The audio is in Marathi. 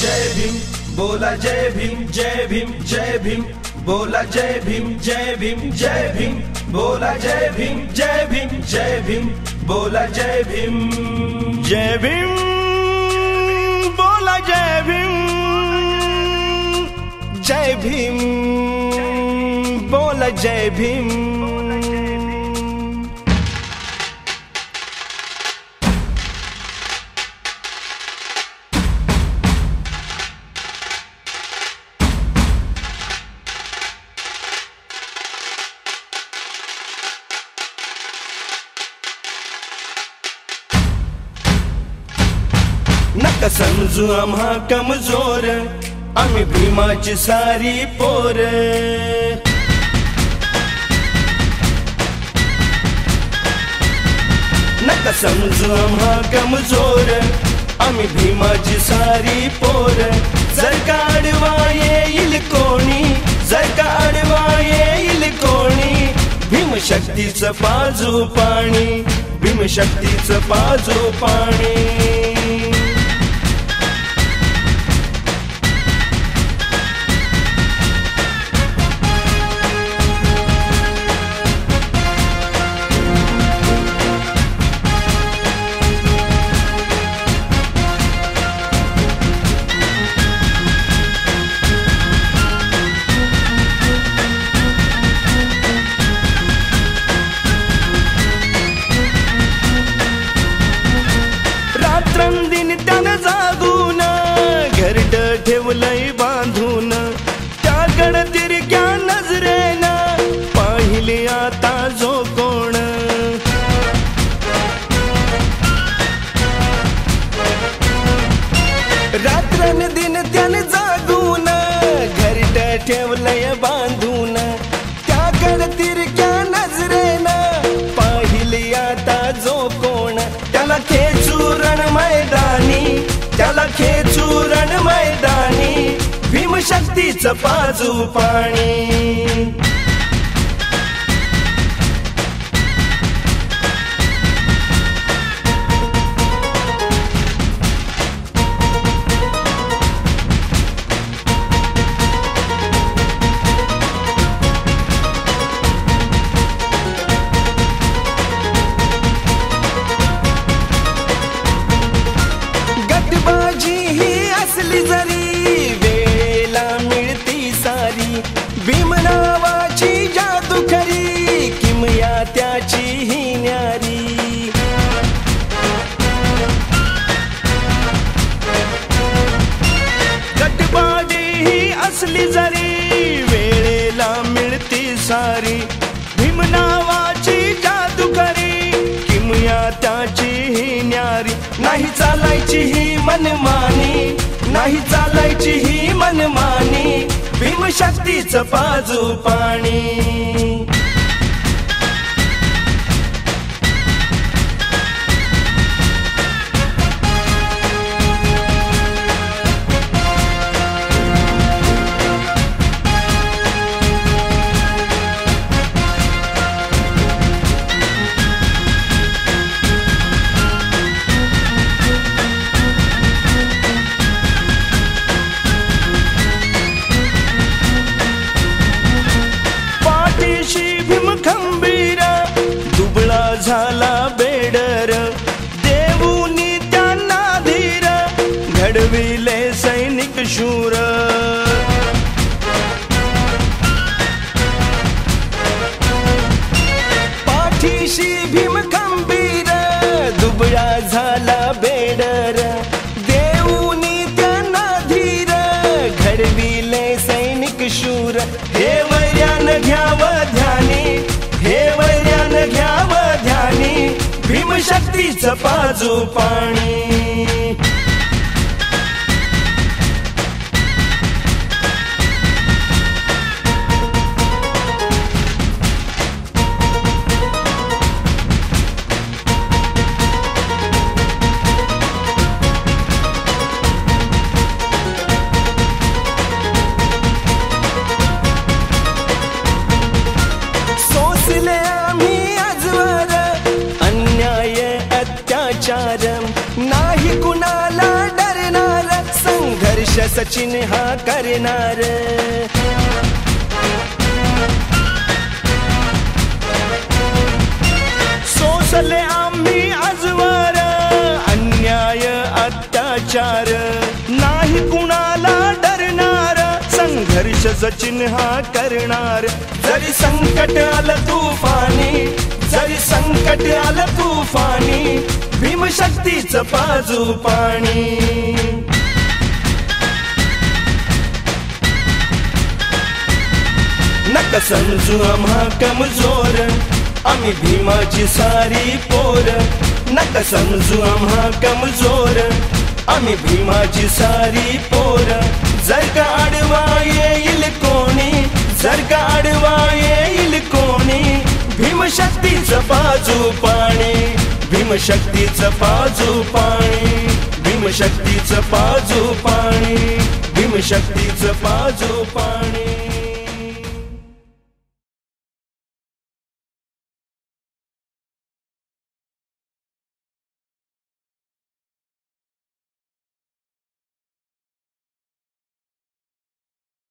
जय भीम बोला जय भीम जय भीम जय भीम बोला जय भीम जय भीम जय भीम बोला जय भीम जय भीम जय भीम बोला जय भीम जय भीम बोला जय भीम जय भीम बोला जय भीम नका समजू आम्हा कमजोर आम्ही भीमाची सारी पोर नका समजू आम्हा कमजोर आम्ही भीमाची सारी पोर जर का आडवा येईल कोणी जर का आडवा येईल कोणी भीमशक्तीचं पाजू पाणी भीमशक्तीचं पाजू पाणी रात्रंदिन त्यानं जागून घरट ठेवलंय बांधून त्याकडं तिरक्या नजरेनं पाहिले आता जो कोण रात्रंदिन त्यानं जागून घरट ठेवलंय बांधून त्याकडं तिरक्या नजरेनं पाहिले आता जो कोण त्याला खेचूरण मैदानी त्याला खेचूरण मैदानी भीमशक्तीचं पाजू पाणी गटबाजी ही असली जरी वेळेला मिळती सारी भीम नावाची जादू खरी किमया त्याची ही न्यारी गटबाजी ही असली जरी वेळेला मिळती सारी भीम नावाची जादू खरी किमया त्याची ही न्यारी नाही चालायची ही मनमानी नाही चालायची ही मनमानी भीमशक्तीचं पाजू पाणी भीम खंबीर दुबळा झाला बेडर देऊनी त्यांना धीर घडविले सैनिक शूर पाठीशी भीम खंबीर दुबळा झाला बेडर देऊनी त्यांना धीर घडविले सैनिक शूर हे वैर्यान घ्याव ध्यानी हे वैर्यान घ्याव ध्यानी भीमशक्तीचं पाजू पाणी सोसले आम्ही आजवर अन्याय अत्याचार नाही कुणाला डरणार संघ संघर्षाचा चिन्ह करणार सोसले आम्ही आजवर अन्याय अत्याचार नाही कुणाला डरणार संघर्षाचं चिन्ह करणार जरी संकट आलं तुफानी जरी संकट आलं तुफानी भीमशक्तीचं पाजू पाणी नका समजू आम्हा कमजोर आम्ही भीमाची सारी पोर नका समजू आम्हा कमजोर आम्ही भीमाची सारी पोर जर का आडवा येईल कोणी जर का आडवा येईल कोणी भीमशक्तीचं पाजू पाणी भीमशक्तीचं पाजू पाणी भीमशक्तीचं पाजू पाणी भीमशक्तीचं पाजू पाणी